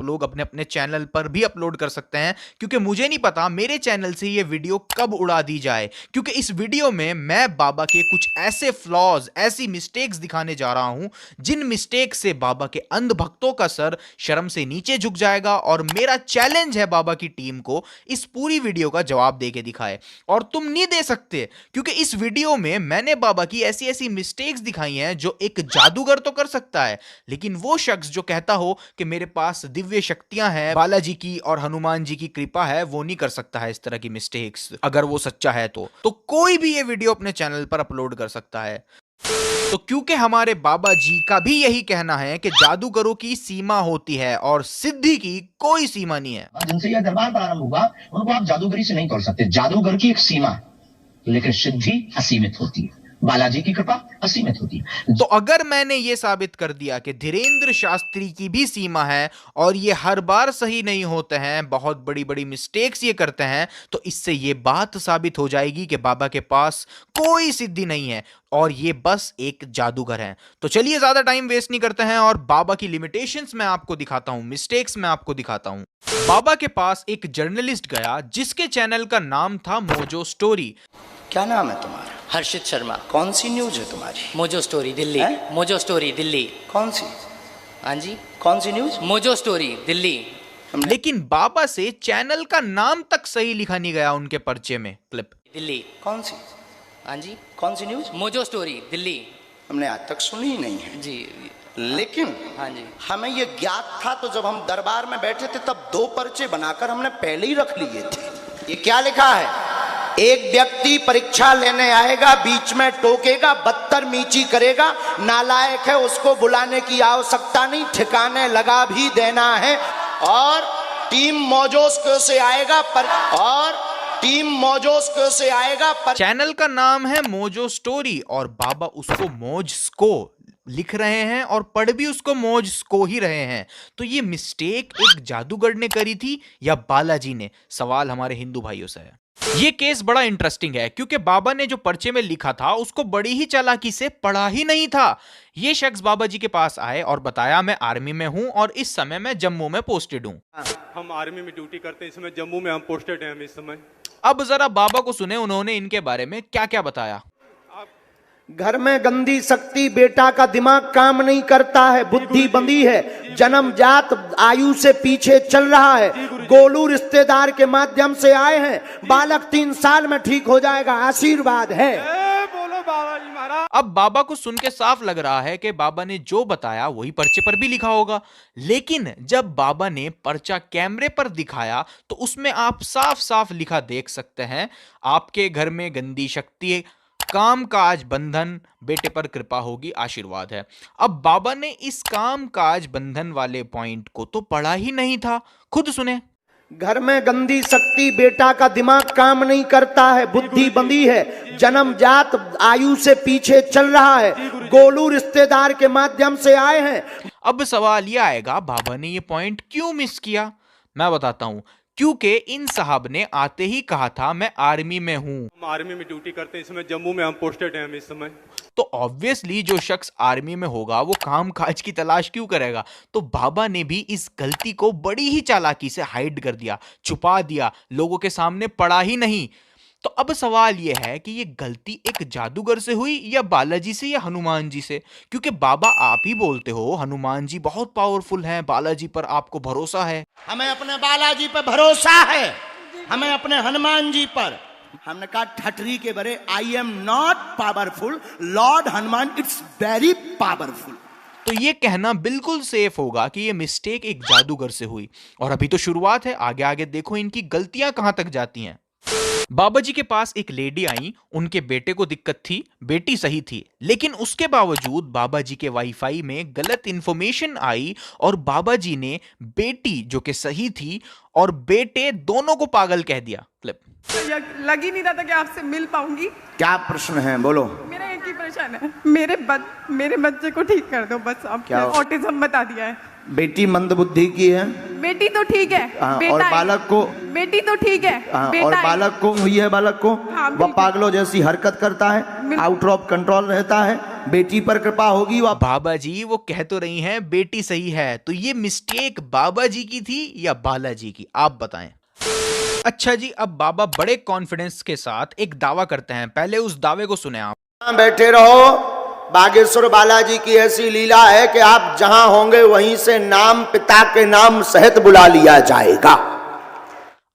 लोग अपने अपने चैनल पर भी अपलोड कर सकते हैं, क्योंकि मुझे नहीं पता मेरे चैनल से ये वीडियो कब उड़ा दी जाए, क्योंकि इस वीडियो में मैं बाबा के कुछ ऐसे फ्लॉज, ऐसी मिस्टेक्स दिखाने जा रहा हूं जिन मिस्टेक से बाबा के अंध भक्तों का सर शर्म से नीचे झुक जाएगा। और मेरा चैलेंज है बाबा की टीम को इस पूरी वीडियो का जवाब दे के दिखाए, और तुम नहीं दे सकते, क्योंकि इस वीडियो में मैंने बाबा की ऐसी ऐसी मिस्टेक्स दिखाई हैं जो एक जादूगर तो कर सकता है, लेकिन वो शख्स जो कहता हो कि मेरे पास दिव्य शक्तियां हैं, बालाजी की और हनुमान जी की कृपा है, वो नहीं कर सकता है इस तरह की मिस्टेक्स। अगर वो सच्चा है तो कोई भी ये वीडियो अपने चैनल पर अपलोड कर सकता है। तो क्योंकि हमारे बाबा जी का भी यही कहना है कि जादूगरों की सीमा होती है और सिद्धि की कोई सीमा नहीं है। जिनसे यह दरबार प्रारंभ हुआ उनको आप जादूगरी से नहीं तोड़ सकते। जादूगर की एक सीमा है, लेकिन सिद्धि असीमित होती है, बालाजी की कृपा असीमित होती है। तो अगर मैंने यह साबित कर दिया कि धीरेन्द्र शास्त्री की भी सीमा है और ये हर बार सही नहीं होते हैं, बहुत बड़ी बड़ी मिस्टेक्स ये करते हैं, तो इससे ये बात साबित हो जाएगी कि बाबा के पास कोई सिद्धि नहीं है और ये बस एक जादूगर हैं। तो चलिए ज्यादा टाइम वेस्ट नहीं करते हैं और बाबा की लिमिटेशंस मैं आपको दिखाता हूं, मिस्टेक्स मैं आपको दिखाता हूं। बाबा के पास एक जर्नलिस्ट गया जिसके चैनल का नाम था मोजो स्टोरी। क्या नाम है तुम्हारा? हर्षित शर्मा। कौन सी न्यूज है तुम्हारी? Mojo story Delhi. हैं? Mojo story Delhi. कौन सी? हाँ जी, कौन सी न्यूज? Mojo story Delhi. लेकिन बाबा से चैनल का नाम तक सही लिखा नहीं गया उनके पर्चे में। क्लिप दिल्ली। कौन सी? हाँ जी, कौन सी न्यूज? Mojo story Delhi. हमने आज तक सुनी ही नहीं है जी। लेकिन हाँ जी, हमें ये ज्ञात था, तो जब हम दरबार में बैठे थे तब 2 पर्चे बनाकर हमने पहले ही रख लिए थे। ये क्या लिखा है? एक व्यक्ति परीक्षा लेने आएगा, बीच में टोकेगा, बदतमीजी करेगा, नालायक है, उसको बुलाने की आवश्यकता नहीं, ठिकाने लगा भी देना है। और टीम मौजोस्को से आएगा चैनल का नाम है मोजो स्टोरी और बाबा उसको मोजस्को लिख रहे हैं और पढ़ भी उसको मोजस्को ही रहे हैं। तो ये मिस्टेक एक जादूगर ने करी थी या बालाजी ने? सवाल हमारे हिंदू भाइयों से है। ये केस बड़ा इंटरेस्टिंग है क्योंकि बाबा ने जो पर्चे में लिखा था उसको बड़ी ही चालाकी से पढ़ा ही नहीं था। ये शख्स बाबा जी के पास आए और बताया मैं आर्मी में हूं और इस समय मैं जम्मू में पोस्टेड हूं। हम आर्मी में ड्यूटी करते हैं, इस समय जम्मू में हम पोस्टेड हैं इस समय। अब जरा बाबा को सुने उन्होंने इनके बारे में क्या क्या बताया। घर में गंदी शक्ति, बेटा का दिमाग काम नहीं करता है, बुद्धि बंदी है, जन्मजात आयु से पीछे चल रहा है, गोलू रिश्तेदार के माध्यम से आए हैं, बालक 3 साल में ठीक हो जाएगा, आशीर्वाद है। बोलो बाबा जी महाराज। अब बाबा को सुन के साफ लग रहा है कि बाबा ने जो बताया वही पर्चे पर भी लिखा होगा, लेकिन जब बाबा ने पर्चा कैमरे पर दिखाया तो उसमें आप साफ साफ लिखा देख सकते हैं, आपके घर में गंदी शक्ति, काम काज बंधन, बेटे पर कृपा होगी, आशीर्वाद है। अब बाबा ने इस काम काज बंधन वाले पॉइंट को तो पढ़ा ही नहीं था, खुद सुने। घर में गंदी शक्ति, बेटा का दिमाग काम नहीं करता है, बुद्धि बंदी है, जन्मजात आयु से पीछे चल रहा है, गोलू रिश्तेदार के माध्यम से आए हैं। अब सवाल यह आएगा बाबा ने ये पॉइंट क्यों मिस किया? मैं बताता हूं, क्योंकि इन साहब ने आते ही कहा था मैं आर्मी में हूं। हम आर्मी में ड्यूटी करते हैं, इस समय जम्मू में हम पोस्टेड हैं इस समय। तो ऑब्वियसली जो शख्स आर्मी में होगा वो काम काज की तलाश क्यों करेगा? तो बाबा ने भी इस गलती को बड़ी ही चालाकी से हाइड कर दिया, छुपा दिया, लोगों के सामने पढ़ा ही नहीं। तो अब सवाल यह है कि ये गलती एक जादूगर से हुई या बालाजी से या हनुमान जी से? क्योंकि बाबा आप ही बोलते हो हनुमान जी बहुत पावरफुल हैं, बालाजी पर आपको भरोसा है। हमें अपने बालाजी पर भरोसा है, हमें अपने हनुमान जी पर। हमने कहा ठटरी के बरे, I am not powerful, Lord Hanuman it's very powerful. तो ये कहना बिल्कुल सेफ होगा कि ये मिस्टेक एक जादूगर से हुई। और अभी तो शुरुआत है, आगे आगे देखो इनकी गलतियां कहां तक जाती हैं। बाबा जी के पास एक लेडी आई, उनके बेटे को दिक्कत थी, बेटी सही थी, लेकिन उसके बावजूद बाबा जी के वाईफाई में गलत इंफॉर्मेशन आई और बाबा जी ने बेटी जो कि सही थी और बेटे दोनों को पागल कह दिया। क्लिप। लग ही नहीं रहा था कि आपसे मिल पाऊंगी। क्या प्रश्न है, बोलो। मेरा एक ही प्रश्न है, मेरे बच्चे को ठीक कर दो बस। आप क्या? ऑटिज्म बता दिया है। बेटी मंदबुद्धि की है, बेटी तो ठीक है, और बालक को, बेटी तो ठीक है, और बालक को हुई है, बालक को हाँ, वह पागलों जैसी हरकत करता है, आउट ऑफ कंट्रोल रहता है, बेटी पर कृपा होगी। वह बाबा जी वो कह तो रही हैं बेटी सही है, तो ये मिस्टेक बाबा जी की थी या बालाजी की, आप बताएं। अच्छा जी, अब बाबा बड़े कॉन्फिडेंस के साथ एक दावा करते हैं, पहले उस दावे को सुने आप। बैठे रहो, बागेश्वर बालाजी की ऐसी लीला है कि आप जहां होंगे वहीं से नाम पिता के नाम सहित बुला लिया जाएगा।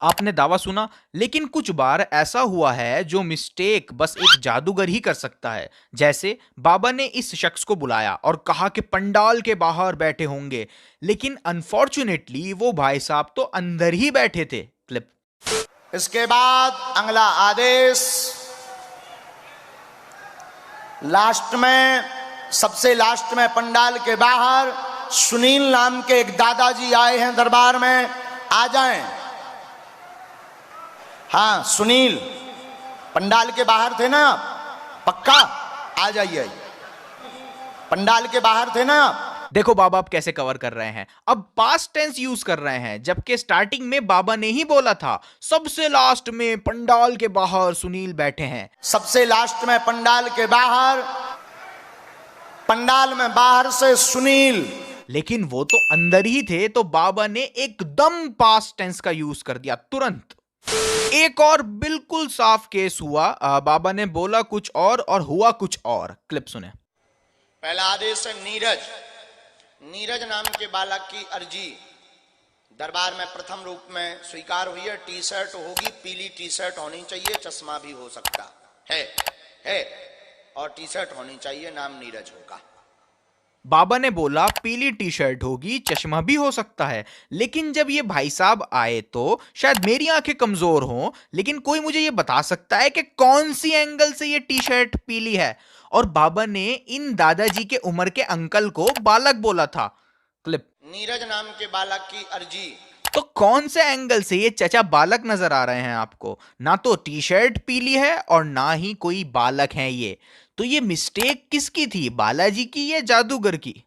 आपने दावा सुना, लेकिन कुछ बार ऐसा हुआ है जो मिस्टेक बस एक जादूगर ही कर सकता है। जैसे बाबा ने इस शख्स को बुलाया और कहा कि पंडाल के बाहर बैठे होंगे, लेकिन अनफॉर्चुनेटली वो भाई साहब तो अंदर ही बैठे थे। क्लिप। इसके बाद अगला आदेश, लास्ट में, सबसे लास्ट में पंडाल के बाहर सुनील नाम के एक दादाजी आए हैं दरबार में, आ जाएं। हाँ सुनील, पंडाल के बाहर थे ना, पक्का आ जाइए, पंडाल के बाहर थे ना। देखो बाबा आप कैसे कवर कर रहे हैं, अब पास्ट टेंस यूज कर रहे हैं, जबकि स्टार्टिंग में बाबा ने ही बोला था सबसे लास्ट में पंडाल के बाहर सुनील बैठे हैं। सबसे लास्ट में पंडाल के बाहर, पंडाल में बाहर से सुनील, लेकिन वो तो अंदर ही थे, तो बाबा ने एकदम पास्ट टेंस का यूज कर दिया तुरंत। एक और बिल्कुल साफ केस हुआ, बाबा ने बोला कुछ और हुआ कुछ और। क्लिप सुने। पहला आदेश है नीरज, नीरज नाम के बालक की अर्जी दरबार में प्रथम रूप में स्वीकार हुई है। टी शर्ट होगी, पीली टी शर्ट होनी चाहिए, चश्मा भी हो सकता है और टी शर्ट होनी चाहिए, नाम नीरज होगा। बाबा ने बोला पीली टी शर्ट होगी, चश्मा भी हो सकता है, लेकिन जब ये भाई साहब आए तो शायद मेरी आंखें कमजोर हों, लेकिन कोई मुझे ये बता सकता है कि कौन सी एंगल से ये टी शर्ट पीली है। और बाबा ने इन दादाजी के उम्र के अंकल को बालक बोला था। क्लिप। नीरज नाम के बालक की अर्जी, तो कौन से एंगल से ये चचा बालक नजर आ रहे हैं आपको? ना तो टी शर्ट पीली है और ना ही कोई बालक है ये। तो ये मिस्टेक किसकी थी, बालाजी की या जादूगर की?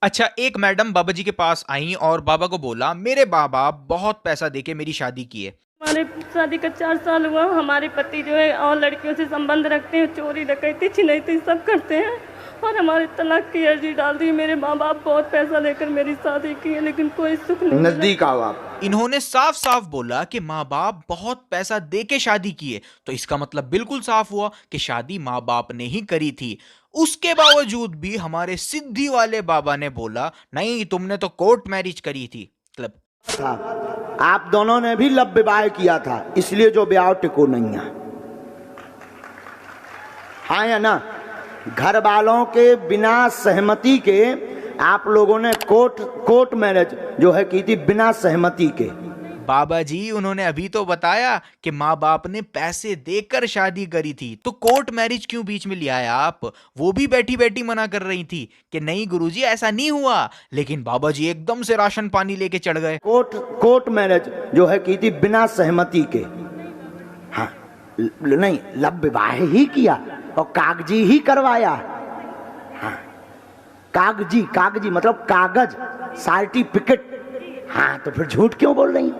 अच्छा, एक मैडम बाबा जी के पास आई और बाबा को बोला मेरे बाबा बहुत पैसा देके मेरी शादी किए। हमारे शादी का 4 साल हुआ, हमारे पति जो है और लड़कियों से संबंध रखते हैं, चोरी डकैती छिनैती सब करते हैं और हमारे तलाक की अर्जी डाल दी। मेरे माँ बाप बहुत पैसा लेकर मेरी शादी की है, लेकिन कोई सुख नहीं। नजदीक आओ आप। इन्होंने साफ साफ बोला कि माँ बाप बहुत पैसा देके शादी किए, तो इसका मतलब बिल्कुल साफ हुआ कि शादी माँ बाप ने ही करी थी। उसके बावजूद भी हमारे सिद्धि वाले बाबा ने बोला नहीं तुमने तो कोर्ट मैरिज करी थी। क्लब। आप दोनों ने भी लव विवाह किया था, इसलिए जो ब्याह टिको नहीं है। हाँ या ना? घर वालों के बिना सहमति के आप लोगों ने कोर्ट मैरिज जो है की थी बिना सहमति के। बाबा जी उन्होंने अभी तो बताया कि माँ बाप ने पैसे देकर शादी करी थी, तो कोर्ट मैरिज क्यों बीच में ले आया आप? वो भी बैठी बैठी मना कर रही थी कि नहीं गुरुजी ऐसा नहीं हुआ, लेकिन बाबा जी एकदम से राशन पानी लेके चढ़ गए। कोर्ट मैरिज जो है की थी बिना सहमति के। हाँ नहीं, लव विवाह ही किया और कागजी ही करवाया। हाँ कागजी मतलब कागज, सर्टिफिकेट। हाँ तो फिर झूठ क्यों बोल रही?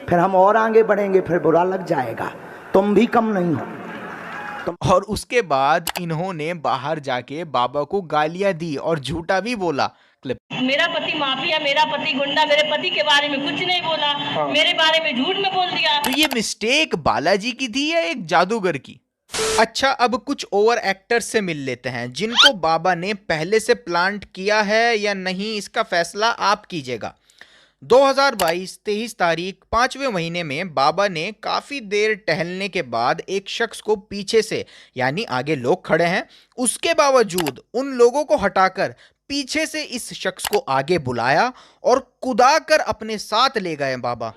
फिर हम और आगे बढ़ेंगे, फिर बुरा लग जाएगा। तुम भी कम नहीं हो। और उसके बाद इन्होंने बाहर जाके बाबा को गालियां दी और झूठा भी बोला। क्लिप। मेरा पति माफिया, मेरा पति गुंडा, मेरे पति के बारे में कुछ नहीं बोला, मेरे बारे में झूठ में बोल दिया। तो ये मिस्टेक बालाजी की थी या एक जादूगर की? अच्छा, अब कुछ ओवर एक्टर्स से मिल लेते हैं जिनको बाबा ने पहले से प्लांट किया है या नहीं, इसका फैसला आप कीजिएगा। 2022 23 तारीख 5वें महीने में बाबा ने काफ़ी देर टहलने के बाद एक शख्स को पीछे से, यानी आगे लोग खड़े हैं उसके बावजूद, उन लोगों को हटाकर पीछे से इस शख्स को आगे बुलाया और कुदा कर अपने साथ ले गए बाबा।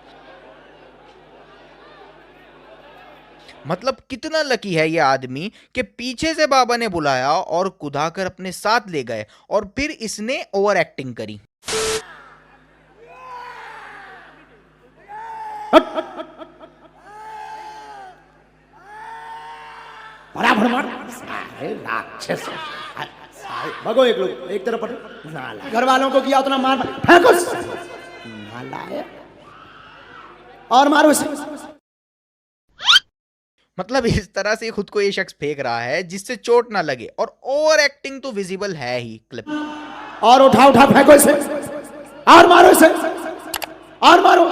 मतलब कितना लकी है ये आदमी कि पीछे से बाबा ने बुलाया और कुदा कर अपने साथ ले गए और फिर इसने ओवर एक्टिंग करी। भगो एक लोग एक तरफ पटो। घर वालों को किया उतना मार फेंको, और मारो इसे। मतलब इस तरह से खुद को ये शख्स फेंक रहा है जिससे चोट ना लगे, और ओवर एक्टिंग तो विजिबल है ही। क्लिप और उठा उठा फेंको इसे, और मारो इसे, और मारो।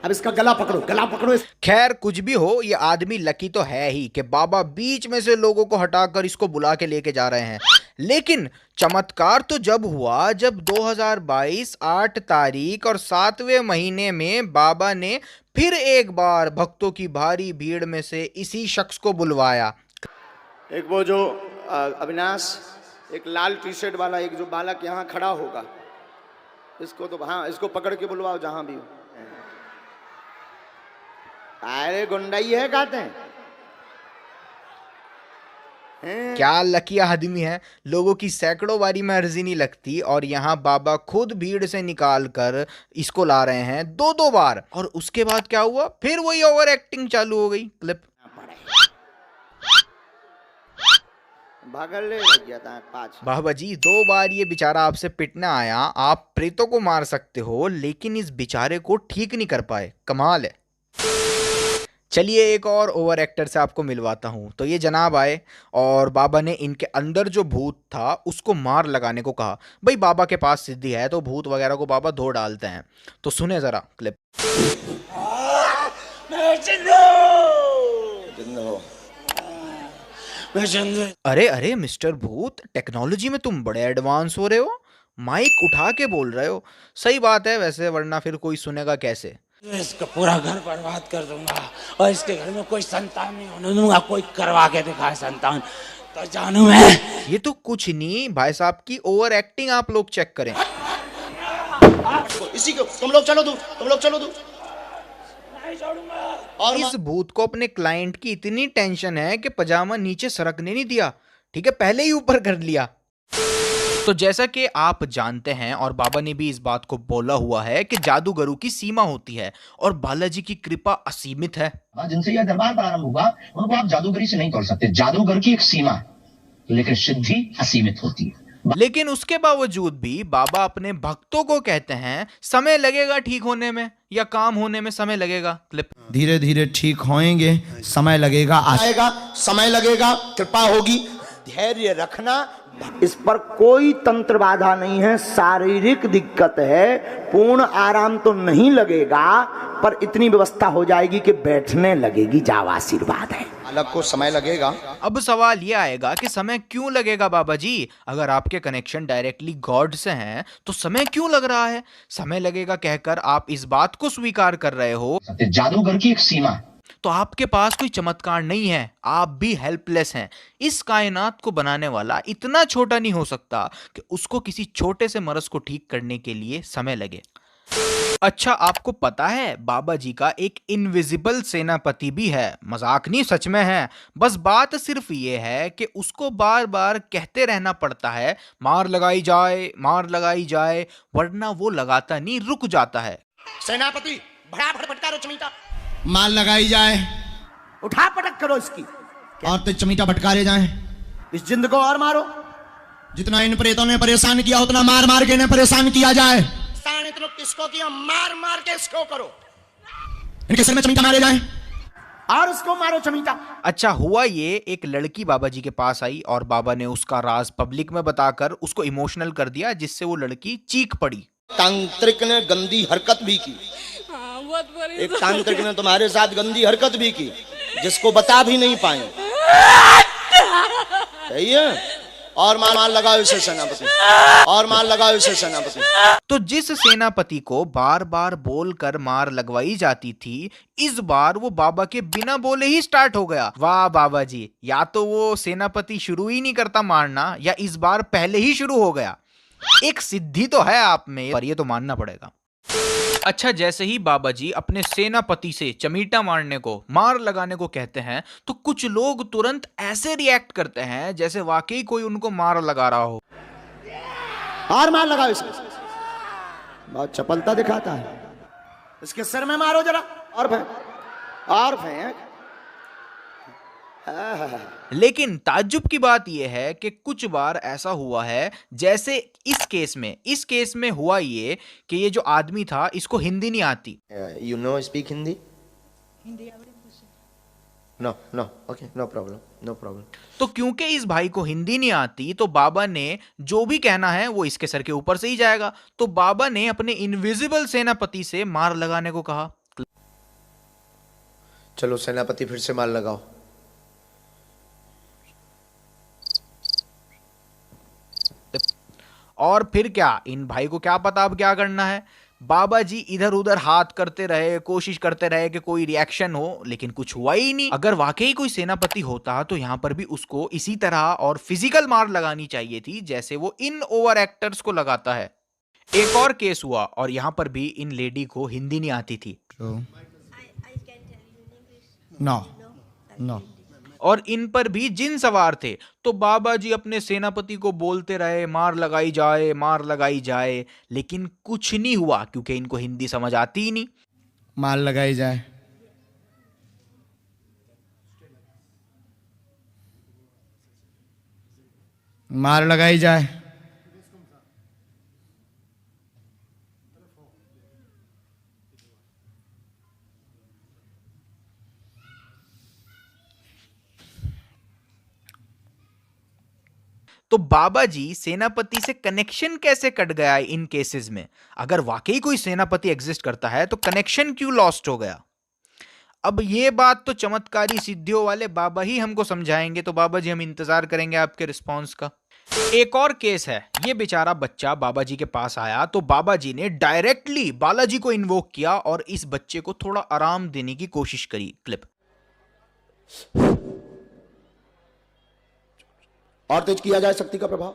अब इसका गला पकड़ो, गला पकड़ो। खैर कुछ भी हो, ये आदमी लकी तो है ही कि बाबा बीच में से लोगों को हटाकर इसको बुला के लेके जा रहे हैं। लेकिन चमत्कार तो जब हुआ जब 2022 8 तारीख और 7वें महीने में बाबा ने फिर एक बार भक्तों की भारी भीड़ में से इसी शख्स को बुलवाया। एक वो जो अविनाश, एक लाल टी शर्ट वाला एक जो बालक यहाँ खड़ा होगा, इसको तो हाँ, इसको पकड़ के बुलवाओ जहां भी हो। अरे गुंडाई है कहते हैं। क्या लकी आदमी है, लोगों की सैकड़ों बारी में अर्जी नहीं लगती और यहाँ बाबा खुद भीड़ से निकाल कर इसको ला रहे हैं 2-2 बार। और उसके बाद क्या हुआ, फिर वही ओवर एक्टिंग चालू हो गई। क्लिप भागल लग गया था पाँच। बाबा जी 2 बार ये बेचारा आपसे पिटने आया, आप प्रेतों को मार सकते हो लेकिन इस बेचारे को ठीक नहीं कर पाए, कमाल है। चलिए एक और ओवर एक्टर से आपको मिलवाता हूँ। तो ये जनाब आए और बाबा ने इनके अंदर जो भूत था उसको मार लगाने को कहा। भाई बाबा के पास सिद्धि है तो भूत वगैरह को बाबा धो डालते हैं। तो सुने जरा क्लिप। अरे अरे मिस्टर भूत, टेक्नोलॉजी में तुम बड़े एडवांस हो रहे हो, माइक उठा के बोल रहे हो। सही बात है वैसे, वरना फिर कोई सुनेगा कैसे। इसका पूरा घर बर्बाद कर दूंगा और इसके घर में कोई संतान नहीं होने दूंगा। कोई करवा के दिखाए संतान तो जानू मैं। ये तो कुछ नहीं भाई साहब की ओवर एक्टिंग, आप लोग चेक करें। इसी को तुम लोग चलो दूर, तुम लोग चलो दूर। और इस भूत को अपने क्लाइंट की इतनी टेंशन है कि पजामा नीचे सरकने नहीं दिया, ठीक है, पहले ही ऊपर कर लिया। तो जैसा कि आप जानते हैं और बाबा ने भी इस बात को बोला हुआ है कि जादूगरों की सीमा होती है और बालाजी की कृपा असीमित है। जिनसे यह दरबार प्रारंभ हुआ उनको आप जादूगरी से नहीं तोड़ सकते। जादूगर की एक सीमा है, लेकिन सिद्धि असीमित होती है। लेकिन उसके बावजूद भी बाबा अपने भक्तों को कहते हैं समय लगेगा ठीक होने में, या काम होने में समय लगेगा। क्लिप धीरे धीरे ठीक होएंगे, समय लगेगा, आएगा, समय लगेगा, कृपा होगी, धैर्य रखना। इस पर कोई तंत्र बाधा नहीं है। शारीरिक दिक्कत है, पूर्ण आराम तो नहीं लगेगा, पर इतनी व्यवस्था हो जाएगी कि बैठने लगेगी। जाओ, आशीर्वाद है। अलग को समय लगेगा। अब सवाल ये आएगा कि समय क्यों लगेगा बाबा जी? अगर आपके कनेक्शन डायरेक्टली गॉड से हैं तो समय क्यों लग रहा है? समय लगेगा कहकर आप इस बात को स्वीकार कर रहे हो जादूगर की एक सीमा है, तो आपके पास कोई चमत्कार नहीं है, आप भी हेल्पलेस हैं। इस कायनात को बनाने वाला इतना छोटा नहीं हो सकता कि उसको किसी छोटे से मर्ज को ठीक करने के लिए समय लगे। अच्छा, आपको पता है बाबा जी का एक इनविजिबल सेनापति भी है। मजाक नहीं, सच में है। बस बात सिर्फ ये है कि उसको बार बार कहते रहना पड़ता है मार लगाई जाए, मार लगाई जाए, वरना वो लगाता नहीं, रुक जाता है। सेनापति भड़ाभड़ भटकारो चमीटा, माल लगाई जाए, उठा पटक करो इसकी, और तो चमीटा भटकारे जाए। इस जिंद को और मारो। जितना इन प्रेतों ने परेशान किया उतना मार मार के इन्हें परेशान किया जाए। साढ़े तो किसको किया, मार मार के इसको करो। इनके सिर में चमीटा मारे जाए और उसको मारो चमीटा। अच्छा, हुआ ये, एक लड़की बाबा जी के पास आई और बाबा ने उसका राज पब्लिक में बताकर उसको इमोशनल कर दिया, जिससे वो लड़की चीख पड़ी। तांत्रिक ने गंदी हरकत भी की। एक तांत्रिक ने तुम्हारे साथ गंदी हरकत भी की, जिसको बता भी नहीं पाए। सही है? और मार लगाओ इसे सेनापति, और मार लगाओ इसे सेनापति। तो जिस सेनापति को बार बार बोलकर मार लगवाई जाती थी, इस बार वो बाबा के बिना बोले ही स्टार्ट हो गया। वाह बाबा जी, या तो वो सेनापति शुरू ही नहीं करता मारना, या इस बार पहले ही शुरू हो गया। एक सिद्धि तो है आप में, पर ये तो मानना पड़ेगा। अच्छा, जैसे ही बाबा जी अपने सेनापति से चमीटा मारने को, मार लगाने को कहते हैं, तो कुछ लोग तुरंत ऐसे रिएक्ट करते हैं जैसे वाकई कोई उनको मार लगा रहा हो। और मार लगाओ इसे। बहुत चपलता दिखाता है। इसके सिर में मारो जरा, और फेंक, और फेंक। लेकिन ताज्जुब की बात यह है कि कुछ बार ऐसा हुआ है, जैसे इस केस में हुआ ये कि ये जो आदमी था इसको हिंदी नहीं आती। You know speak Hindi? No no okay, no problem, no problem. तो क्योंकि इस भाई को हिंदी नहीं आती तो बाबा ने जो भी कहना है वो इसके सर के ऊपर से ही जाएगा। तो बाबा ने अपने इनविजिबल सेनापति से मार लगाने को कहा। चलो सेनापति फिर से मार लगाओ। और फिर क्या, इन भाई को क्या पता अब क्या करना है। बाबा जी इधर उधर हाथ करते रहे, कोशिश करते रहे कि कोई रिएक्शन हो, लेकिन कुछ हुआ ही नहीं। अगर वाकई कोई सेनापति होता तो यहां पर भी उसको इसी तरह और फिजिकल मार लगानी चाहिए थी जैसे वो इन ओवर एक्टर्स को लगाता है। एक और केस हुआ और यहां पर भी इन लेडी को हिंदी नहीं आती थी। No. No. और इन पर भी जिन सवार थे। तो बाबा जी अपने सेनापति को बोलते रहे मार लगाई जाए, मार लगाई जाए, लेकिन कुछ नहीं हुआ क्योंकि इनको हिंदी समझ आती ही नहीं। मार लगाई जाए। मार लगाई जाए। तो बाबा जी सेनापति से कनेक्शन कैसे कट गया इन केसेस में? अगर वाकई कोई सेनापति एग्जिस्ट करता है तो कनेक्शन क्यों लॉस्ट हो गया? अब ये बात तो चमत्कारी सिद्धियों वाले बाबा ही हमको समझाएंगे। तो बाबा जी हम इंतजार करेंगे आपके रिस्पांस का। एक और केस है। ये बेचारा बच्चा बाबा जी के पास आया तो बाबा जी ने डायरेक्टली बालाजी को इन्वोक किया और इस बच्चे को थोड़ा आराम देने की कोशिश करी। क्लिप। और तेज किया जाए शक्ति का प्रभाव।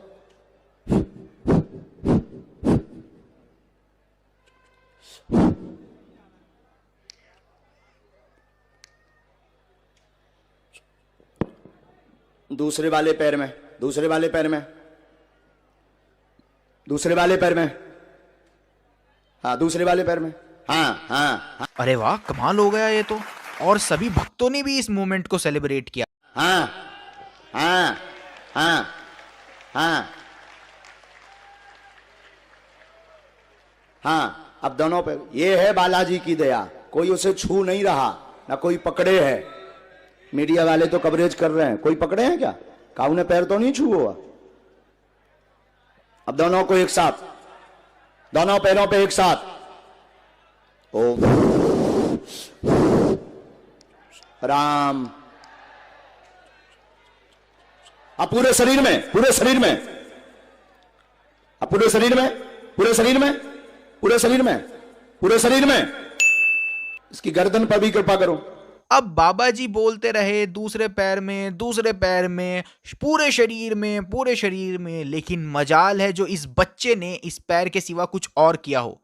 दूसरे वाले पैर में, दूसरे वाले पैर में, दूसरे वाले पैर में, हाँ दूसरे वाले पैर में, हाँ हाँ, हाँ। अरे वाह, कमाल हो गया ये तो। और सभी भक्तों ने भी इस मोमेंट को सेलिब्रेट किया। हाँ हाँ हाँ हाँ हाँ। अब दोनों पे ये है बालाजी की दया, कोई उसे छू नहीं रहा, ना कोई पकड़े है। मीडिया वाले तो कवरेज कर रहे हैं, कोई पकड़े हैं क्या? काऊ ने पैर तो नहीं छू हुआ। अब दोनों को एक साथ, दोनों पैरों पे एक साथ। ओम राम। अब पूरे शरीर में, पूरे शरीर में, अब पूरे शरीर में, पूरे शरीर में, पूरे शरीर में, पूरे शरीर में। इसकी गर्दन पर भी कृपा करो। अब बाबा जी बोलते रहे दूसरे पैर में, दूसरे पैर में, पूरे शरीर में, पूरे शरीर में, लेकिन मजाल है जो इस बच्चे ने इस पैर के सिवा कुछ और किया हो।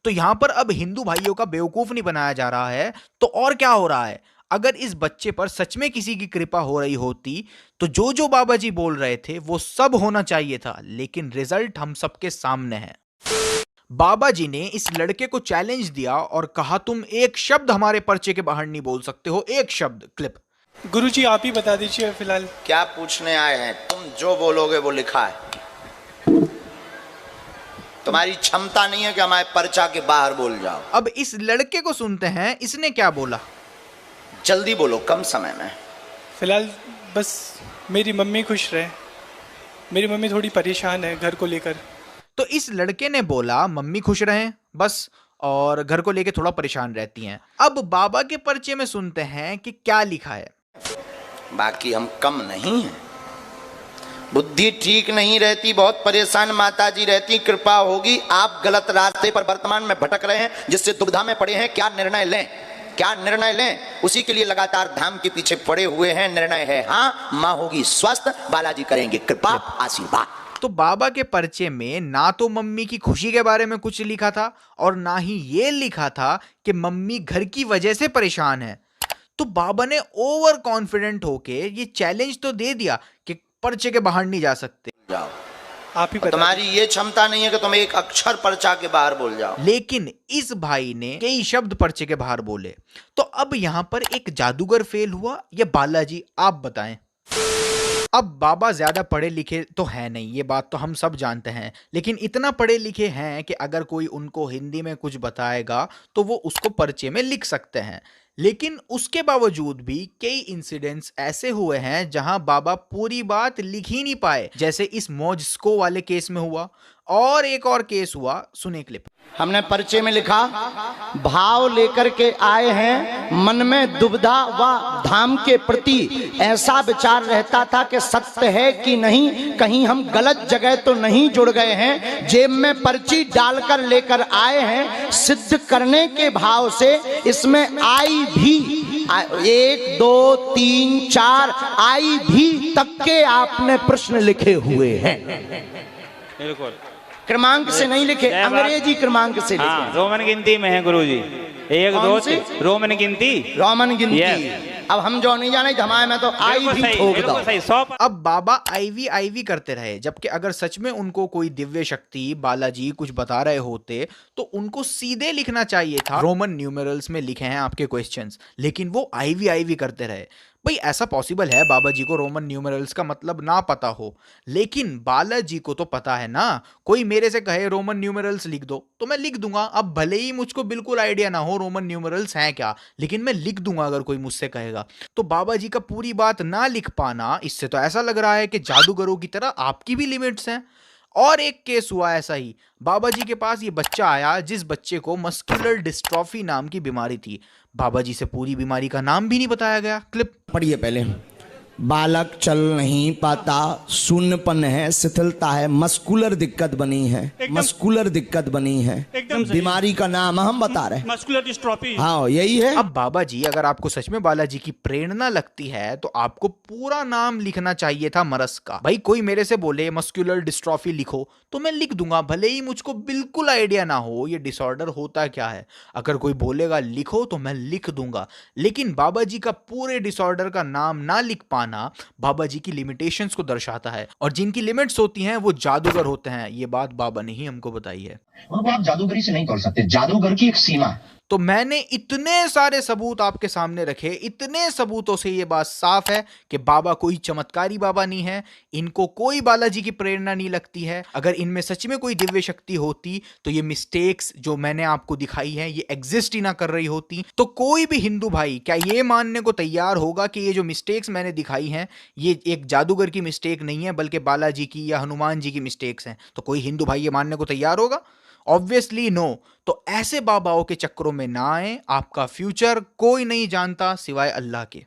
तो यहां पर अब हिंदू भाइयों का बेवकूफ नहीं बनाया जा रहा है, तो और क्या हो रहा है? अगर इस बच्चे पर सच में किसी की कृपा हो रही होती तो जो जो बाबा जी बोल रहे थे वो सब होना चाहिए था, लेकिन रिजल्ट हम सबके सामने है। बाबा जी ने इस लड़के को चैलेंज दिया और कहा तुम एक शब्द हमारे पर्चे के बाहर नहीं बोल सकते हो, एक शब्द। क्लिप। गुरुजी आप ही बता दीजिए फिलहाल। क्या पूछने आए हैं? तुम जो बोलोगे वो लिखा है। तुम्हारी क्षमता नहीं है कि हमारे पर्चा के बाहर बोल जाओ। अब इस लड़के को सुनते हैं, इसने क्या बोला। जल्दी बोलो, कम समय में। फिलहाल बस मेरी मम्मी खुश रहे, मेरी मम्मी थोड़ी परेशान है घर को लेकर। तो इस लड़के ने बोला मम्मी खुश रहें बस, और घर को लेके थोड़ा परेशान रहती हैं। अब बाबा के पर्चे में सुनते हैं कि क्या लिखा है। बाकी हम कम नहीं हैं, बुद्धि ठीक नहीं रहती, बहुत परेशान माताजी रहती, कृपा होगी। आप गलत रास्ते पर वर्तमान में भटक रहे हैं जिससे दुविधा में पड़े हैं, क्या निर्णय लें, क्या निर्णय लें, उसी के लिए लगातार धाम के पीछे पड़े हुए हैं। निर्णय है हाँ, माँ होगी स्वस्थ, बालाजी करेंगे कृपा आशीर्वाद। तो बाबा के पर्चे में ना तो मम्मी की खुशी के बारे में कुछ लिखा था और ना ही ये लिखा था कि मम्मी घर की वजह से परेशान है। तो बाबा ने ओवर कॉन्फिडेंट होके ये चैलेंज तो दे दिया कि पर्चे के बाहर नहीं जा सकते। जाओ आप ही। तुम्हारी ये क्षमता नहीं है कि तुम एक अक्षर पर्चा के बाहर बोल जाओ। लेकिन इस भाई ने कई शब्द पर्चे के बाहर बोले। तो अब यहां पर एक जादूगर फेल हुआ या बालाजी, आप बताएं। अब बाबा ज्यादा पढ़े लिखे तो है नहीं, ये बात तो हम सब जानते हैं, लेकिन इतना पढ़े लिखे हैं कि अगर कोई उनको हिंदी में कुछ बताएगा तो वो उसको पर्चे में लिख सकते हैं। लेकिन उसके बावजूद भी कई इंसिडेंट्स ऐसे हुए हैं जहां बाबा पूरी बात लिख ही नहीं पाए, जैसे इस मौजस्को वाले केस में हुआ और एक और केस हुआ। सुने क्लिप। हमने परिचय में लिखा, भाव लेकर के आए हैं, मन में दुविधा व धाम के प्रति ऐसा विचार रहता था कि सत्य है कि नहीं, कहीं हम गलत जगह तो नहीं जुड़ गए हैं। जेब में पर्ची डालकर लेकर आए हैं, सिद्ध करने के भाव से इसमें आई भी 1 2 3 4 आई भी तक के आपने प्रश्न लिखे हुए हैं। बिल्कुल क्रमांक से नहीं लिखे, अंग्रेजी क्रमांक से लिखे। हाँ, रोमन गिनती में है गुरुजी। 1 2 3 रोमन गिनती, रोमन गिनती। अब हम जो नहीं जाने धमाए में तो आई भी ठोक दो। अब बाबा आईवी करते रहे, जबकि अगर सच में उनको कोई दिव्य शक्ति बालाजी कुछ बता रहे होते तो उनको सीधे लिखना चाहिए था रोमन न्यूमेरल्स में लिखे हैं आपके क्वेश्चंस, लेकिन वो आईवी करते रहे। भाई ऐसा पॉसिबल है बाबा जी को रोमन न्यूमेरल्स का मतलब ना पता हो, लेकिन बालाजी को तो पता है ना। कोई मेरे से कहे रोमन न्यूमेरल्स लिख दो तो मैं लिख दूंगा। अब भले ही मुझको बिल्कुल आइडिया ना हो रोमन न्यूमेरल्स हैं क्या, लेकिन मैं लिख दूंगा अगर कोई मुझसे कहेगा। तो बाबा जी का पूरी बात ना लिख पाना, इससे तो ऐसा लग रहा है कि जादूगरों की तरह आपकी भी लिमिट्स हैं। और एक केस हुआ ऐसा ही, बाबा जी के पास ये बच्चा आया जिस बच्चे को मस्कुलर डिस्ट्रॉफी नाम की बीमारी थी। बाबा जी से पूरी बीमारी का नाम भी नहीं बताया गया। क्लिप पढ़िए पहले। बालक चल नहीं पाता, शून्यपन है, शिथिलता है, मस्कुलर दिक्कत बनी है, मस्कुलर दिक्कत बनी है। बीमारी का नाम हम बता रहे हैं, मस्कुलर डिस्ट्रॉफी। हाँ यही है। अब बाबा जी अगर आपको सच में बालाजी की प्रेरणा लगती है तो आपको पूरा नाम लिखना चाहिए था मरस का। भाई कोई मेरे से बोले मस्कुलर डिस्ट्रॉफी लिखो तो मैं लिख दूंगा, भले ही मुझको बिल्कुल आइडिया ना हो ये डिसऑर्डर होता क्या है। अगर कोई बोलेगा लिखो तो मैं लिख दूंगा, लेकिन बाबा जी का पूरे डिसऑर्डर का नाम ना लिख पाना बाबा जी की लिमिटेशंस को दर्शाता है, और जिनकी लिमिट्स होती हैं वो जादूगर होते हैं। ये बात बाबा ने ही हमको बताई है। उनको आप जादूगरी से नहीं तोड़ सकते। जादूगर की एक सीमा है। तो मैंने इतने सारे सबूत आपके सामने रखे, इतने सबूतों से ये बात साफ है कि बाबा कोई चमत्कारी बाबा नहीं है, इनको कोई बालाजी की प्रेरणा नहीं लगती है। अगर इनमें सच में कोई दिव्य शक्ति होती तो ये मिस्टेक्स जो मैंने आपको दिखाई हैं ये एग्जिस्ट ही ना कर रही होती। तो कोई भी हिंदू भाई क्या ये मानने को तैयार होगा कि ये जो मिस्टेक्स मैंने दिखाई हैं ये एक जादूगर की मिस्टेक नहीं है बल्कि बालाजी की या हनुमान जी की मिस्टेक्स हैं? तो कोई हिंदू भाई ये मानने को तैयार होगा? Obviously no. तो ऐसे बाबाओं के चक्करों में ना आए, आपका फ्यूचर कोई नहीं जानता सिवाय अल्लाह के।